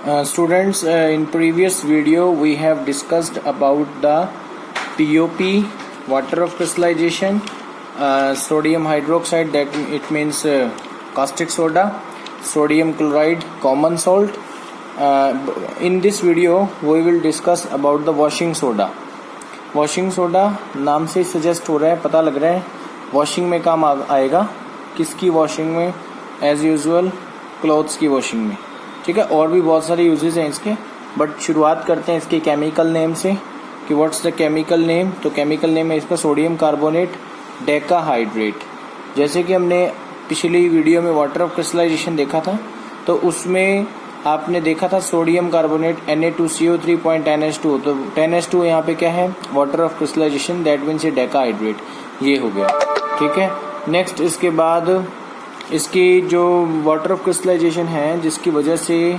Students, in previous video we have discussed about the TOP, water of crystallization, sodium hydroxide, that it means caustic soda, sodium chloride, common salt. In this video we will discuss about the washing soda. Washing soda नाम से suggest हो रहा है, पता लग रहा है washing में काम आएगा. किसकी वॉशिंग में? एज यूजुअल क्लॉथ्स की वॉशिंग में. ठीक है, और भी बहुत सारे यूजेस हैं इसके, बट शुरुआत करते हैं इसके केमिकल नेम से कि व्हाट्स द केमिकल नेम. तो केमिकल नेम है इसका सोडियम कार्बोनेट डेकाहाइड्रेट. जैसे कि हमने पिछली वीडियो में वाटर ऑफ क्रिस्टलाइजेशन देखा था, तो उसमें आपने देखा था सोडियम कार्बोनेट Na2CO3.10H2. तो 10H2 यहाँ पे क्या है? Water of crystallization, that means ये डेकाहाइड्रेट. ये हो गया. ठीक है, नेक्स्ट इसके बाद इसकी जो वाटर ऑफ क्रिस्टलाइजेशन है, जिसकी वजह से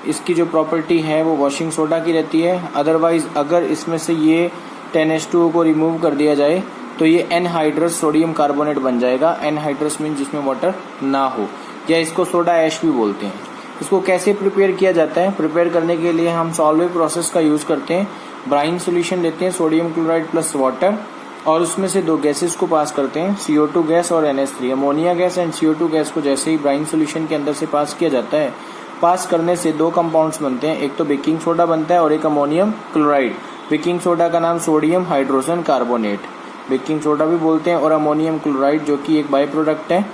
इसकी जो प्रॉपर्टी है वो वॉशिंग सोडा की रहती है. अदरवाइज अगर इसमें से ये 10H2O को रिमूव कर दिया जाए तो ये एनहाइड्रस सोडियम कार्बोनेट बन जाएगा. एनहाइड्रस मीन जिसमें वाटर ना हो, या इसको सोडा ऐश भी बोलते हैं. इसको कैसे प्रिपेयर किया जाता है? प्रिपेयर करने के लिए हम सॉल्वेज प्रोसेस का यूज करते हैं. ब्राइन सोल्यूशन लेते हैं, सोडियम क्लोराइड प्लस वाटर, और उसमें से दो गैसेस को पास करते हैं, CO2 गैस और NH3. Ammonia gas and CO2 gas को जैसे ही ब्राइन सोल्यूशन के अंदर से पास किया जाता है, पास करने से दो कंपाउंड्स बनते हैं. एक तो बेकिंग सोडा बनता है और एक अमोनियम क्लोराइड. बेकिंग सोडा का नाम sodium hydrogen carbonate, baking soda भी बोलते हैं, और अमोनियम क्लोराइड जो कि एक बाई प्रोडक्ट है.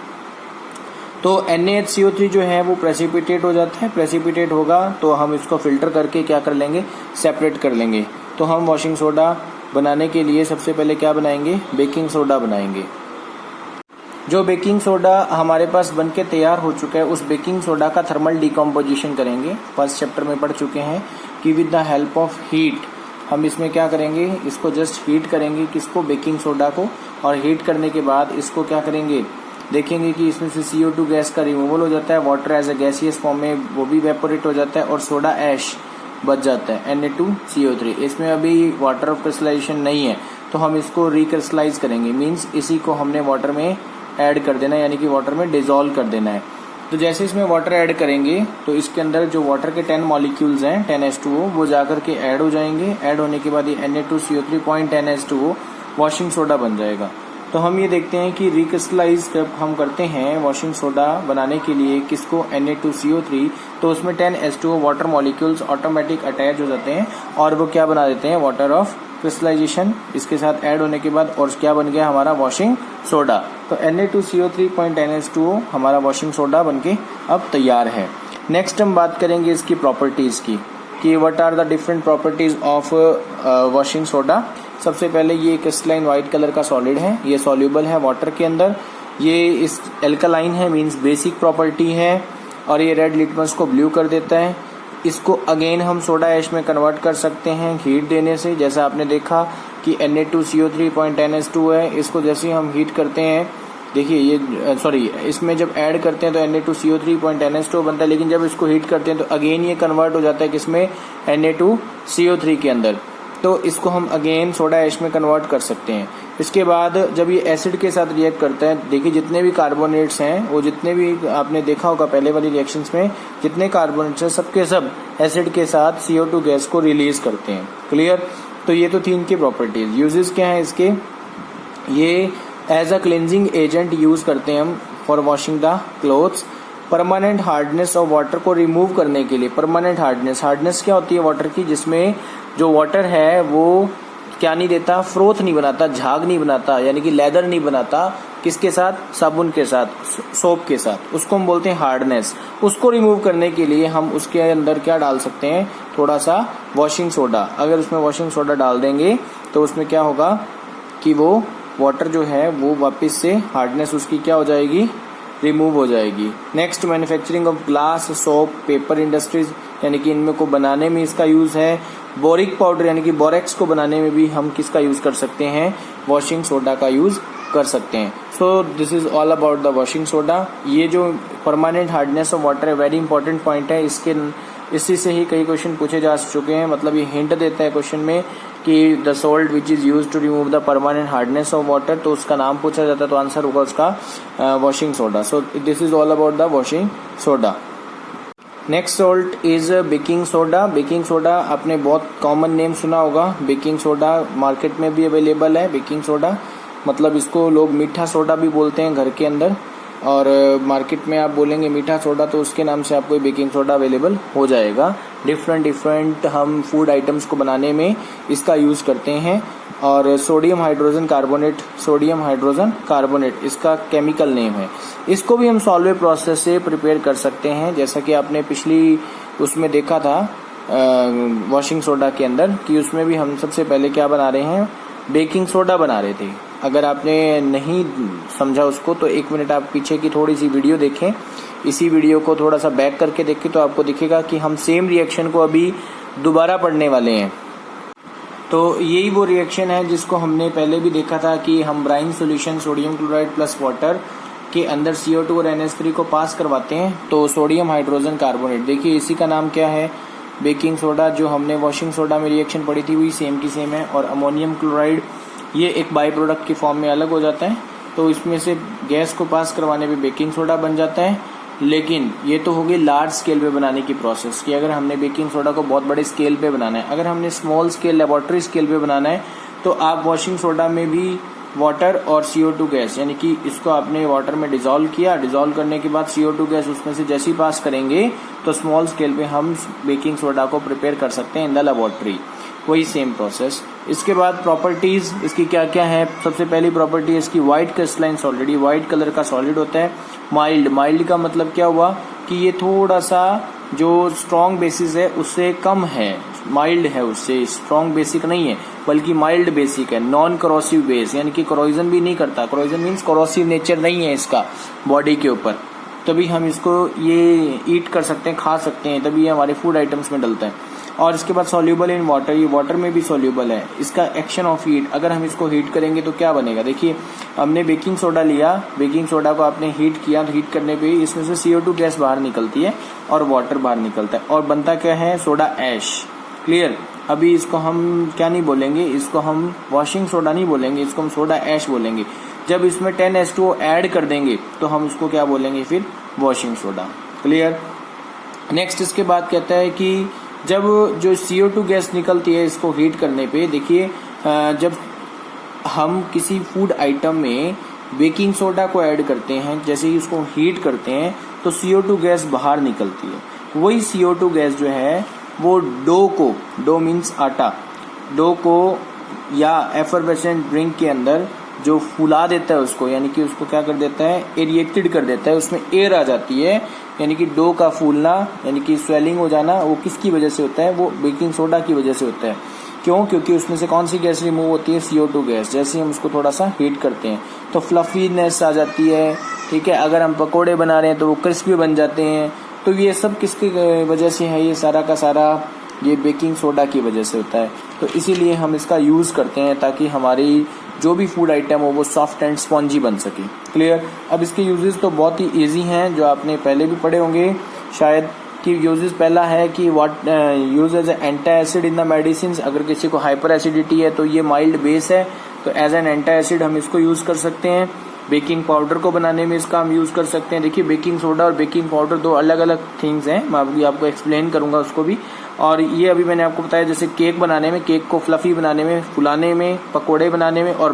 तो NaHCO3 जो है वो प्रेसिपिटेट हो जाता है. प्रेसिपिटेट होगा तो हम इसको फिल्टर करके क्या कर लेंगे? सेपरेट कर लेंगे. तो हम वॉशिंग सोडा बनाने के लिए सबसे पहले क्या बनाएंगे? बेकिंग सोडा बनाएंगे. जो बेकिंग सोडा हमारे पास बनके तैयार हो चुका है, उस बेकिंग सोडा का थर्मल डिकम्पोजिशन करेंगे. फर्स्ट चैप्टर में पढ़ चुके हैं कि with the help of heat हम इसमें क्या करेंगे? इसको जस्ट हीट करेंगे. किसको? बेकिंग सोडा को. और हीट करने के बाद इसको क्या करेंगे? देखेंगे कि इसमें से CO2 गैस का रिमूवल हो जाता है, water as a gaseous form में वो भी वेपोरेट हो जाता है, और सोडा ऐश बच जाता है Na2CO3. इसमें अभी वाटर ऑफ क्रिस्टलाइजेशन नहीं है, तो हम इसको रिक्रिस्टलाइज करेंगे. मींस इसी को हमने वाटर में ऐड कर देना है, यानी कि वाटर में डिसॉल्व कर देना है. तो जैसे इसमें वाटर ऐड करेंगे तो इसके अंदर जो वाटर के 10 मॉलिक्यूल्स हैं 10H2O वो जाकर के ऐड हो जाएंगे. ऐड होने के बाद ये Na2CO3.10H2O वॉशिंग सोडा बन जाएगा. तो हम ये देखते हैं कि रिक्रिस्टलाइज जब हम करते हैं वॉशिंग सोडा बनाने के लिए किसको? Na2CO3, तो उसमें 10H2O water molecules automatic attach हो जाते हैं और वो क्या बना देते हैं? Water of crystallization. इसके साथ ऐड होने के बाद और क्या बन गया हमारा? Washing soda. तो Na2CO3.10H2O हमारा वॉशिंग सोडा बनके अब तैयार है. नेक्स्ट हम बात करेंगे इसकी प्रॉपर्टीज की कि what are the different properties of washing soda. सबसे पहले ये क्रिस्टलाइन व्हाइट कलर का सॉलिड है, ये सॉल्यूबल है वाटर के अंदर. ये इस एल्कालाइन है, मींस बेसिक प्रॉपर्टी है, और ये रेड लिटमस को ब्लू कर देता है. इसको अगेन हम सोडा ऐश में कन्वर्ट कर सकते हैं हीट देने से. जैसा आपने देखा कि Na2CO3.10H2 है, इसको जैसे हम हीट करते हैं, देखिए ये इसमें जब ऐड करते हैं तो Na2CO3.10H2 बनता है, लेकिन जब इसको हीट करते हैं तो अगेन ये कन्वर्ट हो जाता है किसमें? Na2CO3 के अंदर. तो इसको हम अगेन सोडा ऐश में कन्वर्ट कर सकते हैं. इसके बाद जब ये एसिड के साथ रिएक्ट करता है, देखिए जितने भी कार्बोनेट्स हैं, वो जितने भी आपने देखा होगा पहले वाली रिएक्शंस में, जितने कार्बोनेट्स हैं सबके सब एसिड के साथ CO2 गैस को रिलीज करते हैं. क्लियर? तो ये तो थी इनकी प्रॉपर्टीज. यूजेस क्या है इसके? ये as a cleansing agent use करते हैं हम for washing the clothes. Permanent hardness of water को रिमूव करने के लिए. परमानेंट हार्डनेस क्या होती है वाटर की? जिसमें जो वाटर है वो क्या नहीं देता? फ्रोथ नहीं बनाता, झाग नहीं बनाता, यानी कि लेदर नहीं बनाता. किसके साथ? साबुन के साथ, सोप के साथ. उसको हम बोलते हैं हार्डनेस. उसको रिमूव करने के लिए हम उसके अंदर क्या डाल सकते हैं? थोड़ा सा वॉशिंग सोडा. अगर उसमें वॉशिंग सोडा डाल देंगे तो उसमें क्या होगा कि वो वाटर जो है वो वापस से हार्डनेस उसकी क्या हो जाएगी? रिमूव हो जाएगी. Next, manufacturing of glass, soap, paper industries, यानी कि इनमें को बनाने में इसका यूज है. बोरिक पाउडर यानी कि बोरेक्स को बनाने में भी हम किसका यूज कर सकते हैं? वॉशिंग सोडा का यूज कर सकते हैं. So this is all about the washing soda. ये जो परमानेंट हार्डनेस ऑफ वाटर है, वेरी इंपॉर्टेंट पॉइंट है. इसी से ही कई क्वेश्चन पूछे जा चुके हैं. मतलब ये हिंट देता है क्वेश्चन में कि the salt which is use to remove the permanent hardness of water, तो उसका नाम पूछा जाता है तो आंसर होगा उसका washing soda. So this is all about the washing soda. Next salt is baking soda. Baking soda आपने बहुत कॉमन नेम सुना होगा। बेकिंग सोडा मार्केट में भी अवेलेबल है। बेकिंग सोडा मतलब इसको लोग मीठा सोडा भी बोलते हैं घर के अंदर, और मार्केट में आप बोलेंगे मीठा सोडा तो उसके नाम से आपको बेकिंग सोडा अवेलेबल हो जाएगा। डिफरेंट हम फूड आइटम्स को बनाने में इसका यूज़ करते हैं। और सोडियम हाइड्रोजन कार्बोनेट इसका केमिकल नेम है। इसको भी हम सॉल्वे प्रोसेस से प्रिपेयर कर सकते हैं, जैसा कि आपने पिछली उसमें देखा था वॉशिंग सोडा के अंदर कि उसमें भी हम सबसे पहले क्या बना रहे हैं, बेकिंग सोडा बना रहे थे। अगर आपने नहीं समझा उसको तो 1 मिनट आप पीछे की थोड़ी सी वीडियो देखें, इसी वीडियो को थोड़ा सा बैक करके देखें तो आपको दिखेगा कि हम सेम रिएक्शन को अभी दोबारा पढ़ने वाले हैं। तो यही वो रिएक्शन है जिसको हमने पहले भी देखा था कि हम brine solution sodium chloride plus water के अंदर CO2 और NH3 को पास करवाते हैं तो सोडियम हाइड्रोजन कार्बोनेट, देखिए इसी का नाम क्या है, बेकिंग सोडा। जो हमने वॉशिंग सोडा में रिएक्शन पढ़ी थी वही सेम की सेम है। और अमोनियम क्लोराइड ये एक बाई प्रोडक्ट की फॉर्म में अलग हो जाता है, तो इसमें से गैस को पास करवाने पे बेकिंग सोडा बन जाता है। लेकिन ये तो हो गई लार्ज स्केल पे बनाने की प्रोसेस कि अगर हमने बेकिंग सोडा को बहुत बड़े स्केल पे बनाना है। अगर हमने स्मॉल स्केल लेबोरेटरी स्केल पे बनाना है तो आप वॉशिंग सोडा में भी वाटर और CO2 गैस, यानी कि इसको आपने वाटर में डिजोल्व किया, डिजोल्व करने के बाद CO2 गैस उसमें से जैसी पास करेंगे तो स्मॉल स्केल पे हम बेकिंग सोडा को प्रिपेयर कर सकते हैं इन द लेबोरेटरी। वही सेम प्रोसेस। इसके बाद प्रॉपर्टीज इसकी क्या क्या है, सबसे पहली प्रॉपर्टी है इसकी व्हाइट क्रिस्टलाइन सॉलिड, ये व्हाइट कलर का सॉलिड होता है। माइल्ड का मतलब क्या हुआ कि ये थोड़ा सा जो स्ट्रॉन्ग बेसिस है उससे कम है, माइल्ड है, उससे स्ट्रॉन्ग बेसिक नहीं है बल्कि माइल्ड बेसिक है। नॉन करोसिव बेस, यानी कि करोजन भी नहीं करता, करोजन मीन्स करोसिव नेचर नहीं है इसका बॉडी के ऊपर, तभी हम इसको ये ईट कर सकते हैं, खा सकते हैं, तभी ये हमारे फूड आइटम्स में डलता है। और इसके बाद सॉल्यूबल इन वाटर, ये वाटर में भी सॉल्यूबल है। इसका एक्शन ऑफ हीट, अगर हम इसको हीट करेंगे तो क्या बनेगा, देखिए हमने बेकिंग सोडा लिया, बेकिंग सोडा को आपने हीट किया तो हीट करने पे इसमें से CO2 गैस बाहर निकलती है और वाटर बाहर निकलता है और बनता क्या है, सोडा ऐश। क्लियर। अभी इसको हम क्या नहीं बोलेंगे, इसको हम वॉशिंग सोडा नहीं बोलेंगे, इसको हम सोडा ऐश बोलेंगे। जब इसमें 10H2O ऐड कर देंगे तो हम उसको क्या बोलेंगे, फिर वॉशिंग सोडा। क्लियर। नेक्स्ट इसके बाद कहता है कि जब जो CO2 गैस निकलती है इसको हीट करने पे, देखिए जब हम किसी फूड आइटम में बेकिंग सोडा को ऐड करते हैं, जैसे ही उसको हीट करते हैं तो CO2 गैस बाहर निकलती है। वही CO2 गैस जो है वो डो मीन्स आटा, डो को या एफरवेसेंट ड्रिंक के अंदर जो फुला देता है उसको, यानी कि उसको क्या कर देता है, एरिएटेड कर देता है, उसमें एयर आ जाती है, यानी कि डो का फूलना, यानी कि स्वेलिंग हो जाना, वो किसकी वजह से होता है, वो बेकिंग सोडा की वजह से होता है। क्यों, क्योंकि उसमें से कौन सी गैस रिमूव होती है, CO2 गैस। जैसे ही हम उसको थोड़ा सा हीट करते हैं तो फ्लफीनेस आ जाती है, ठीक है। अगर हम पकोड़े बना रहे हैं तो वो क्रिस्पी बन जाते हैं। तो ये सब किसकी वजह से है, ये सारा का सारा ये बेकिंग सोडा की वजह से होता है। तो इसीलिए हम इसका यूज करते हैं ताकि हमारी जो भी फूड आइटम हो वो सॉफ्ट एंड स्पॉन्जी बन सके। क्लियर। अब इसके यूजेस तो बहुत ही इजी हैं, जो आपने पहले भी पढ़े होंगे शायद। कि यूजेस पहला है कि what use as anti acid in the medicine. अगर किसी को हाइपर एसिडिटी है तो ये माइल्ड बेस है, तो एज एन एंटी एसिड हम इसको यूज कर सकते हैं। बेकिंग पाउडर को बनाने में इसका हम यूज कर सकते हैं। देखिए बेकिंग सोडा और बेकिंग पाउडर दो अलग अलग थिंग्स हैं, मैं अभी आपको एक्सप्लेन करूंगा उसको भी। और ये अभी मैंने आपको बताया जैसे केक बनाने में, केक को फ्लफी बनाने में, फुलाने में, पकोड़े बनाने में, और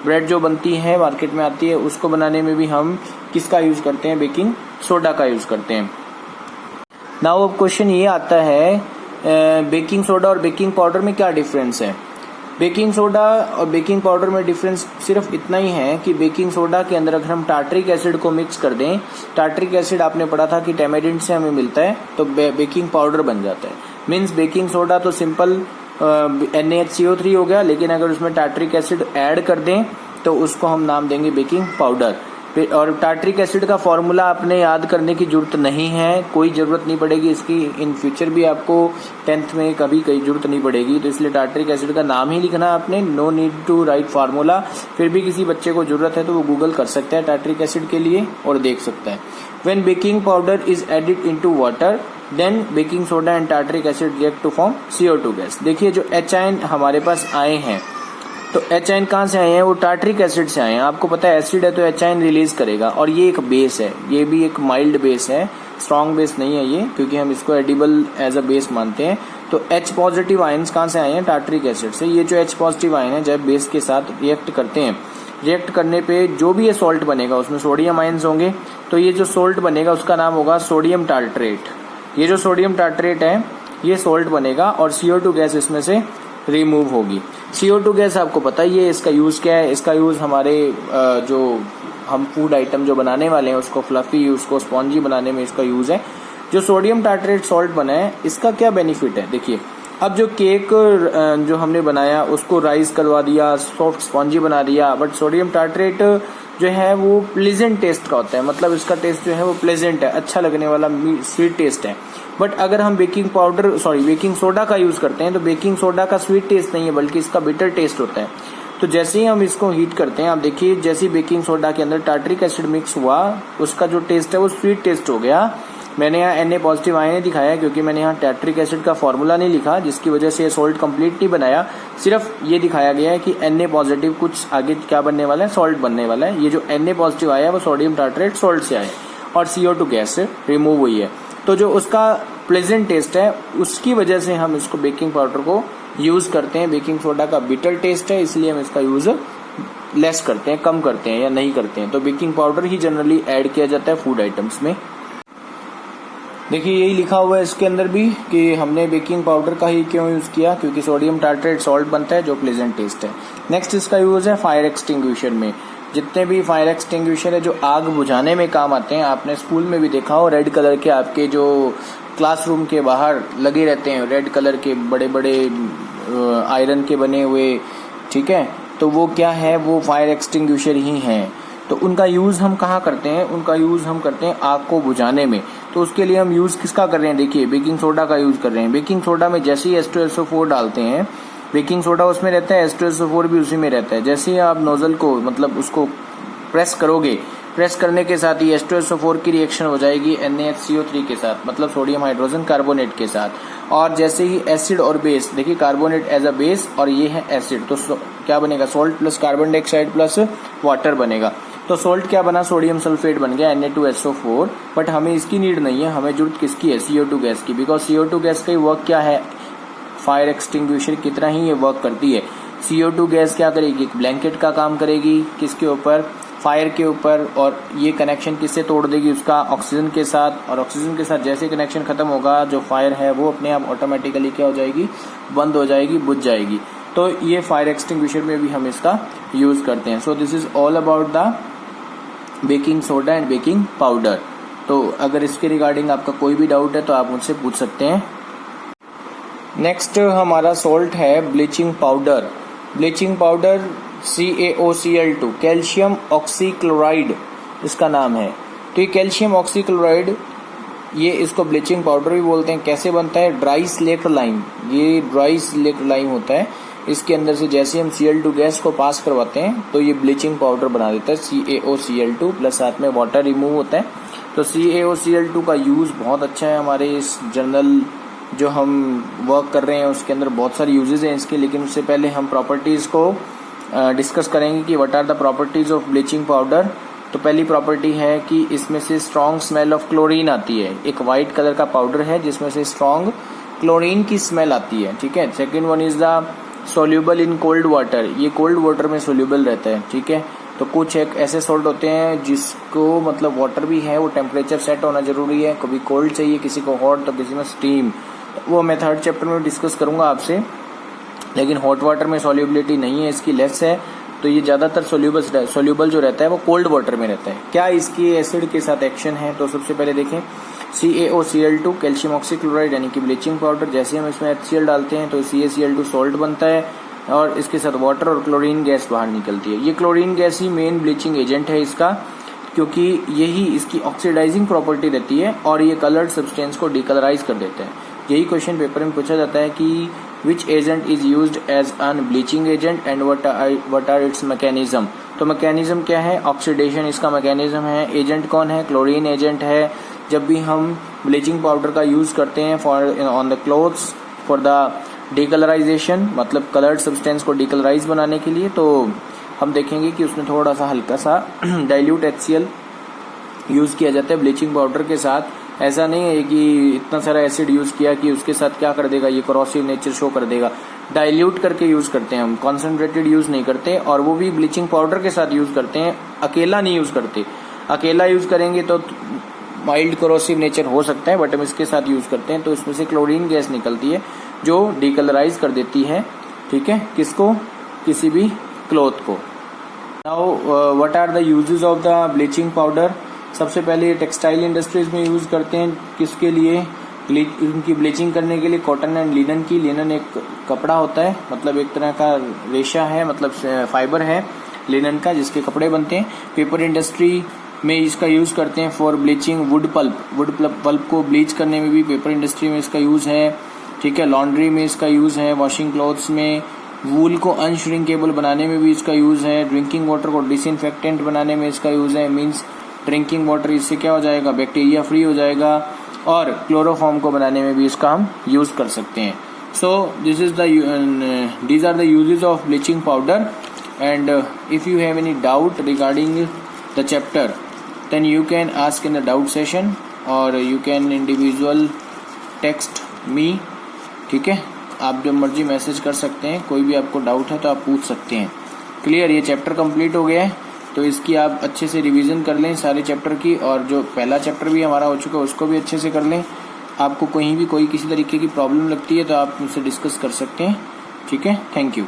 ब्रेड जो बनती है मार्केट में आती है उसको बनाने में भी हम किसका यूज करते हैं, बेकिंग सोडा का यूज करते हैं। नाउ अब क्वेश्चन ये आता है बेकिंग सोडा और बेकिंग पाउडर में क्या डिफरेंस है। बेकिंग सोडा और बेकिंग पाउडर में डिफरेंस सिर्फ इतना ही है कि बेकिंग सोडा के अंदर अगर हम टार्ट्रिक एसिड को मिक्स कर दें, टार्ट्रिक एसिड आपने पढ़ा था कि टैमेरिंड से हमें मिलता है, तो बेकिंग पाउडर बन जाता है। मीन्स बेकिंग सोडा तो सिंपल NaHCO3 हो गया, लेकिन अगर उसमें टार्ट्रिक एसिड ऐड कर दें तो उसको हम नाम देंगे बेकिंग पाउडर। और टार्ट्रिक एसिड का फॉर्मूला आपने याद करने की जरूरत नहीं है, कोई जरूरत नहीं पड़ेगी इसकी, इन फ्यूचर भी आपको 10th में कभी कोई जरूरत नहीं पड़ेगी। तो इसलिए टार्ट्रिक एसिड का नाम ही लिखना आपने, no need to write formula. फिर भी किसी बच्चे को जरूरत है तो वो गूगल कर सकता है टार्ट्रिक एसिड के लिए और देख सकता है। When baking powder is added into water then baking soda and tartaric acid react to form CO2 gas. देखिए जो H हमारे पास आए हैं, तो H कहाँ से आए हैं, वो टार्ट्रिक एसिड से आए हैं। आपको पता है एसिड है तो H रिलीज करेगा, और ये एक बेस है, ये भी एक माइल्ड बेस है, स्ट्रॉन्ग बेस नहीं है ये, क्योंकि हम इसको एडिबल एज अ बेस मानते हैं। तो H पॉजिटिव आयंस कहाँ से आए हैं? टार्टरिक एसिड से। ये जो H पॉजिटिव आयन है जब बेस के साथ रिएक्ट करते हैं, रिएक्ट करने पे जो भी ये सॉल्ट बनेगा उसमें सोडियम आयंस होंगे, तो ये जो सॉल्ट बनेगा उसका नाम होगा सोडियम टार्टरेट। ये जो सोडियम टार्टरेट है ये सॉल्ट बनेगा और CO2 गैस इसमें से रिमूव होगी। CO2 गैस आपको पता ही है इसका यूज क्या है। इसका यूज हमारे जो हम फूड आइटम जो बनाने वाले हैं उसको फ्लफी, उसको स्पॉन्जी बनाने में इसका यूज है। जो सोडियम टार्टरेट सॉल्ट बना है इसका क्या बेनिफिट है? देखिए, अब जो केक जो हमने बनाया उसको राइस करवा दिया, सॉफ्ट स्पॉन्जी बना दिया, बट सोडियम टार्टरेट जो है वो प्लेजेंट टेस्ट का होता है, मतलब इसका टेस्ट जो है वो प्लेजेंट है, अच्छा लगने वाला स्वीट टेस्ट है। बट अगर हम बेकिंग सोडा का यूज करते हैं तो बेकिंग सोडा का स्वीट टेस्ट नहीं है बल्कि इसका बिटर टेस्ट होता है। तो जैसे ही हम इसको हीट करते हैं, आप देखिए जैसे ही बेकिंग सोडा के अंदर टार्टरिक एसिड मिक्स हुआ उसका जो टेस्ट है वो स्वीट टेस्ट हो गया। मैंने यहाँ Na पॉजिटिव आयन दिखाया क्योंकि मैंने यहाँ टार्टरिक एसिड का फॉर्मूला नहीं लिखा, जिसकी वजह से सॉल्ट कंप्लीट नहीं बनाया, सिर्फ ये दिखाया गया है कि Na पॉजिटिव कुछ आगे क्या बनने वाला है, सॉल्ट बनने वाला है। ये जो Na पॉजिटिव आया है वो सोडियम टार्टरेट सॉल्ट से आया और CO2 गैस से रिमूव हुई है। तो जो उसका प्लेजेंट टेस्ट है उसकी वजह से हम इसको बेकिंग पाउडर को यूज करते हैं। बेकिंग सोडा का बिटर टेस्ट है इसलिए हम इसका यूज लेस करते हैं, कम करते हैं या नहीं करते हैं। तो बेकिंग पाउडर ही जनरली ऐड किया जाता है फूड आइटम्स में। देखिए यही लिखा हुआ है इसके अंदर भी कि हमने बेकिंग पाउडर का ही क्यों यूज किया, क्योंकि सोडियम टार्टरेट सॉल्ट बनता है जो प्लेजेंट टेस्ट है। नेक्स्ट इसका यूज है फायर एक्सटिंग्विशर में। जितने भी फायर एक्सटिंग्विशर है जो आग बुझाने में काम आते हैं, आपने स्कूल में भी देखा हो, रेड कलर के आपके जो क्लासरूम के बाहर लगे रहते हैं, रेड कलर के बड़े बड़े आयरन के बने हुए, ठीक है, तो वो क्या है, वो फायर एक्सटिंग्विशर ही हैं। तो उनका यूज़ हम कहाँ करते हैं? उनका यूज़ हम करते हैं आग को बुझाने में। तो उसके लिए हम यूज़ किसका कर रहे हैं? देखिए बेकिंग सोडा का यूज़ कर रहे हैं। बेकिंग सोडा में जैसे ही H2SO4 डालते हैं, बेकिंग सोडा उसमें रहता है, H2SO4 भी उसी में रहता है। जैसे ही आप नोजल को मतलब उसको प्रेस करोगे, प्रेस करने के साथ ही H2SO4 की रिएक्शन हो जाएगी NaHCO3 के साथ, मतलब सोडियम हाइड्रोजन कार्बोनेट के साथ। और जैसे ही एसिड और बेस, देखिए कार्बोनेट एज अ बेस और ये है एसिड, तो क्या बनेगा? Salt plus carbon dioxide plus water बनेगा। तो सॉल्ट क्या बना? सोडियम सल्फेट बन गया Na2SO4। बट हमें इसकी नीड नहीं है, हमें जरूरत किसकी है? CO2 गैस की। बिकॉज CO2 गैस का वर्क क्या है? फायर एक्सटिंग्विशर की तरह ही ये वर्क करती है। CO2 गैस क्या करेगी? ब्लैंकेट का काम करेगी, किसके ऊपर? फायर के ऊपर। और ये कनेक्शन किससे तोड़ देगी? उसका ऑक्सीजन के साथ। और ऑक्सीजन के साथ जैसे कनेक्शन खत्म होगा, जो फायर है वो अपने आप ऑटोमेटिकली क्या हो जाएगी? बंद हो जाएगी, बुझ जाएगी। तो ये फायर एक्सटिंग्विशर में भी हम इसका यूज करते हैं। So this is all about the baking soda and baking powder. तो अगर इसके रिगार्डिंग आपका कोई भी डाउट है तो आप मुझसे पूछ सकते हैं। नेक्स्ट हमारा सॉल्ट है bleaching powder. Bleaching powder CaOCl2, calcium oxychloride इसका नाम है। तो ये कैल्शियम ऑक्सीक्लोराइड, ये इसको ब्लीचिंग पाउडर भी बोलते हैं। कैसे बनता है? Dry slaked lime. ये ड्राई स्लेक्ट लाइम होता है, इसके अंदर से जैसे हम Cl2 गैस को पास करवाते हैं तो ये ब्लीचिंग पाउडर बना देता है CaOCl2 प्लस साथ में वाटर रिमूव होता है। तो CaOCl2 का यूज बहुत अच्छा है हमारे इस जनरल जो हम वर्क कर रहे हैं उसके अंदर बहुत सारे यूजेस हैं इसके। लेकिन उससे पहले हम प्रॉपर्टीज को डिस्कस करेंगे कि what are the properties of bleaching powder. तो पहली प्रॉपर्टी है कि इसमें से स्ट्रॉन्ग स्मेल ऑफ क्लोरीन आती है। एक वाइट कलर का पाउडर है जिसमें से स्ट्रॉन्ग क्लोरीन की स्मेल आती है, ठीक है। Second one is the soluble in cold water, ये कोल्ड वाटर में सोल्यूबल रहता है, ठीक है। तो कुछ एक ऐसे सॉल्ट होते हैं जिसको मतलब वाटर भी है, वो टेम्परेचर सेट होना जरूरी है, कभी कोल्ड चाहिए, किसी को हॉट तो किसी में स्टीम, वो मैं थर्ड चैप्टर में डिस्कस करूंगा आपसे। लेकिन हॉट वाटर में सॉल्युबिलिटी नहीं है, इसकी लेस है, तो ये ज्यादातर सोल्यूबल जो रहता है वो कोल्ड वाटर में रहता है। क्या इसकी एसिड के साथ एक्शन है? तो सबसे पहले देखें CaOCl2 कैल्शियम ऑक्सीक्लोराइड यानी कि ब्लीचिंग पाउडर, जैसे हम इसमें HCl डालते हैं तो CaCl2 सॉल्ट बनता है और इसके साथ वाटर और क्लोरीन गैस बाहर निकलती है। ये क्लोरीन गैस ही मेन ब्लीचिंग एजेंट है इसका, क्योंकि यही इसकी ऑक्सीडाइजिंग प्रॉपर्टी रहती है और ये कलर्ड सब्सटेंस को डिकलराइज कर देता है। यही क्वेश्चन पेपर में पूछा जाता है कि which agent is used as an bleaching agent and what are its mechanism. तो मैकेनिज्म क्या है? ऑक्सीडेशन इसका मैकेनिज्म है। एजेंट कौन है? क्लोरीन एजेंट है। जब भी हम ब्लीचिंग पाउडर का यूज करते हैं for on the clothes for the decolourization, मतलब कलर्ड सब्सटेंस को डिकलराइज बनाने के लिए, तो हम देखेंगे कि उसमें थोड़ा सा हल्का सा डाइल्यूट HCl यूज किया जाता है ब्लीचिंग पाउडर के साथ ऐसा नहीं है कि इतना सारा एसिड यूज किया कि उसके साथ क्या कर देगा, ये करोसिव नेचर शो कर देगा। डाइल्यूट करके यूज करते हैं हम, कॉन्सेंट्रेटेड यूज नहीं करते, और वो भी ब्लीचिंग पाउडर के साथ यूज करते हैं, अकेला नहीं यूज करते। अकेला यूज करेंगे तो माइल्ड करोसिव नेचर हो सकता है, बट हम इसके साथ यूज करते हैं तो इसमें से क्लोरीन गैस निकलती है जो डीकलराइज कर देती है, ठीक है, किसको, किसी भी क्लॉथ को। Now what are the uses of the bleaching powder. सबसे पहले टेक्सटाइल इंडस्ट्रीज में यूज करते हैं, किसके लिए, उनकी ब्लीचिंग करने के लिए कॉटन एंड लिनन की। लिनन एक कपड़ा होता है, मतलब एक तरह का रेशा है, मतलब फाइबर है लिनन का, जिसके कपड़े बनते हैं। पेपर इंडस्ट्री में इसका यूज करते हैं for bleaching wood pulp. Wood pulp को ब्लीच करने में भी पेपर इंडस्ट्री में इसका यूज है, ठीक है। लॉन्ड्री में इसका यूज है, वॉशिंग क्लॉथ्स में, वूल को अनश्रिंकेबल बनाने में भी इसका यूज है, ड्रिंकिंग वाटर को डिसइंफेक्टेंट बनाने में इसका यूज है। मींस ड्रिंकिंग वाटर इससे क्या हो जाएगा, बैक्टीरिया फ्री हो जाएगा, और क्लोरोफॉर्म को बनाने में भी इसका हम यूज कर सकते हैं। सो these are the uses of bleaching powder, and if you have any doubt regarding the chapter, then you can ask in the doubt session, or you can individual text me, ठीक है। आप जब मर्जी message कर सकते हैं, कोई भी आपको डाउट है तो आप पूछ सकते हैं। क्लियर, ये चैप्टर कंप्लीट हो गया है, तो इसकी आप अच्छे से रिवीजन कर लें सारे चैप्टर की, और जो पहला चैप्टर भी हमारा हो चुका है उसको भी अच्छे से कर लें। आपको कहीं भी कोई किसी तरीके की प्रॉब्लम लगती है तो आप मुझसे डिस्कस कर सकते हैं, ठीक है। Thank you.